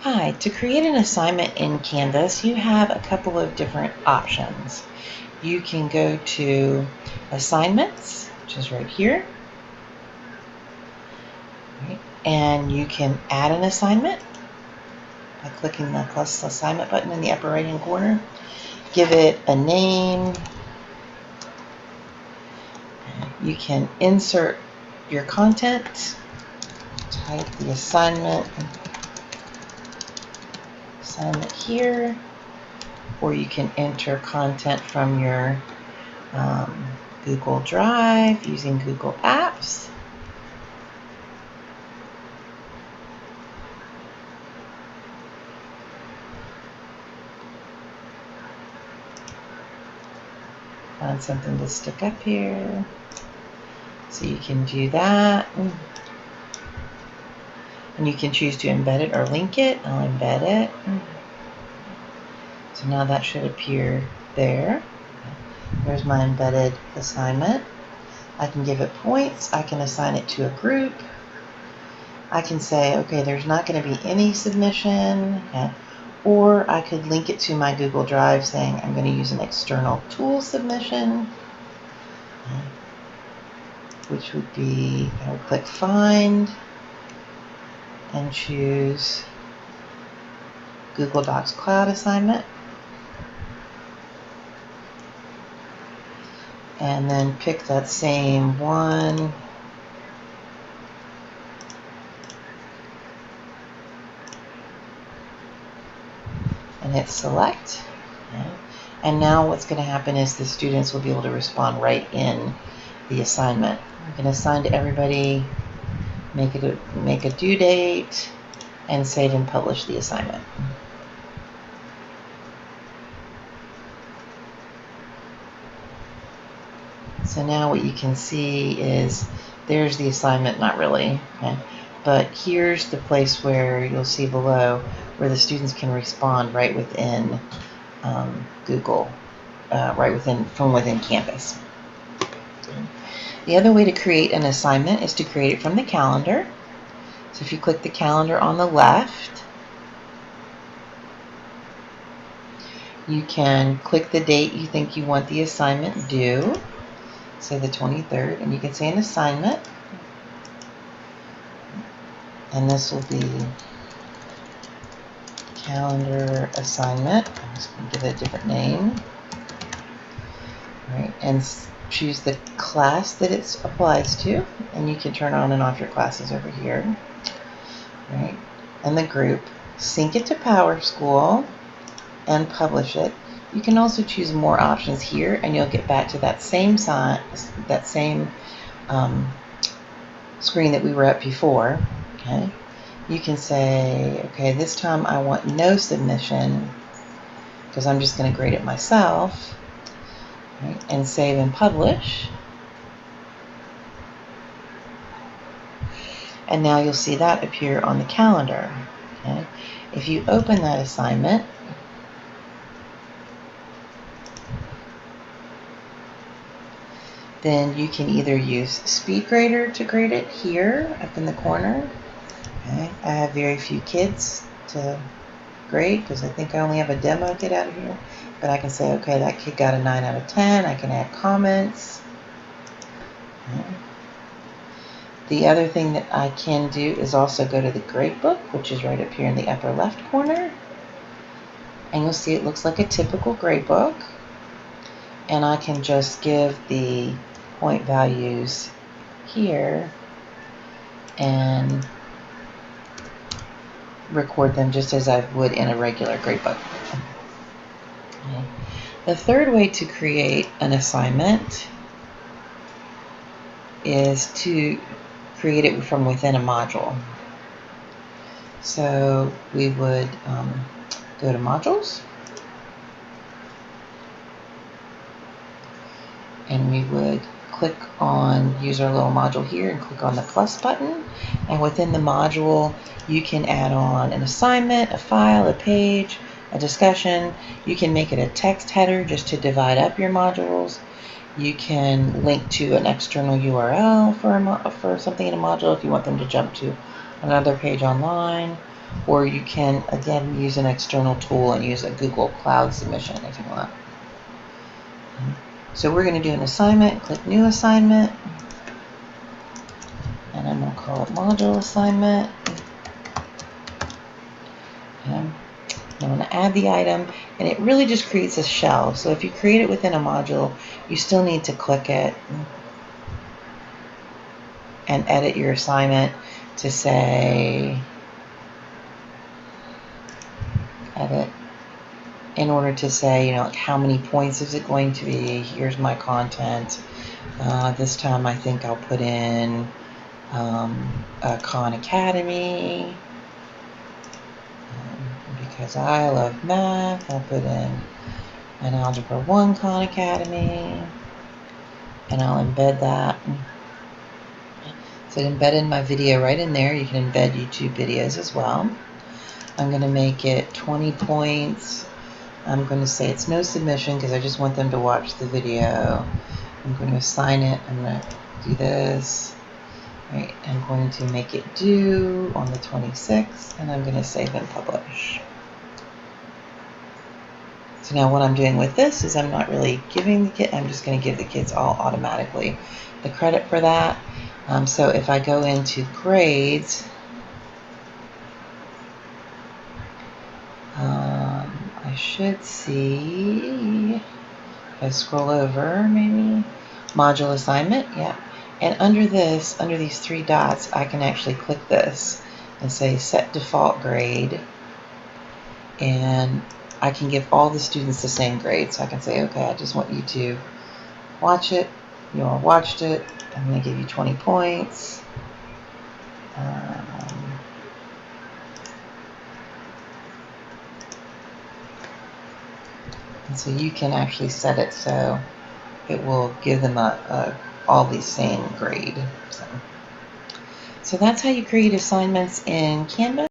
Hi, to create an assignment in Canvas, you have a couple of different options. You can go to Assignments, which is right here, right? And you can add an assignment by clicking the plus assignment button in the upper right hand corner. Give it a name. You can insert your content, type the assignment here, or you can enter content from your Google Drive using Google Apps. Find something to stick up here. So you can do that. And you can choose to embed it or link it. I'll embed it. So now that should appear there. There's my embedded assignment. I can give it points. I can assign it to a group. I can say, okay, there's not going to be any submission. Okay. Or I could link it to my Google Drive saying I'm going to use an external tool submission, which would be, I would click Find and choose Google Docs Cloud Assignment. And then pick that same one. And hit select. Okay. And now what's going to happen is the students will be able to respond right in the assignment. You can assign to everybody, make a due date, and save and publish the assignment. So now what you can see is there's the assignment, not really, okay? But here's the place where you'll see below where the students can respond right within Google, from within Canvas. The other way to create an assignment is to create it from the calendar. So if you click the calendar on the left, you can click the date you think you want the assignment due, say the 23rd, and you can say an assignment. And this will be calendar assignment. I'm just going to give it a different name. All right, and choose the class that it applies to, and you can turn on and off your classes over here. All right, and the group. Sync it to PowerSchool and publish it. You can also choose more options here, and you'll get back to that same screen that we were at before. Okay, you can say, okay, this time I want no submission because I'm just going to grade it myself, right? And save and publish. And now you'll see that appear on the calendar. Okay, if you open that assignment, then you can either use SpeedGrader to grade it here up in the corner. Okay. I have very few kids to grade because I think I only have a demo kid out of here. But I can say, okay, that kid got a 9 out of 10. I can add comments. Okay. The other thing that I can do is also go to the gradebook, which is right up here in the upper left corner. And you'll see it looks like a typical gradebook. And I can just give the point values here and record them just as I would in a regular gradebook. Okay. The third way to create an assignment is to create it from within a module. So we would go to Modules, and we would click on, use our little module here and click on the plus button, and within the module you can add on an assignment, a file, a page, a discussion. You can make it a text header just to divide up your modules. You can link to an external URL for something in a module if you want them to jump to another page online, or you can, again, use an external tool and use a Google Cloud submission if you want. So we're going to do an assignment. Click New Assignment. And I'm going to call it Module Assignment. I'm going to add the item, and it really just creates a shell. So if you create it within a module, you still need to click it and edit your assignment to say, edit, in order to say, you know, like how many points is it going to be? Here's my content. This time I think I'll put in Khan Academy. Because I love math, I'll put in an Algebra 1 Khan Academy, and I'll embed that. So it embedded my video right in there. You can embed YouTube videos as well. I'm going to make it 20 points. I'm going to say it's no submission because I just want them to watch the video. I'm going to assign it. I'm going to do this. Right, I'm going to make it due on the 26th, and I'm going to save and publish. So now what I'm doing with this is I'm not really giving the kid, I'm just going to give the kids all automatically the credit for that. So if I go into grades, I should see, if I scroll over maybe, module assignment, yeah. And under this, under these three dots, I can actually click this and say set default grade, and I can give all the students the same grade. So I can say, okay, I just want you to watch it. You all watched it. I'm going to give you 20 points. And so you can actually set it so it will give them all the same grade. So that's how you create assignments in Canvas.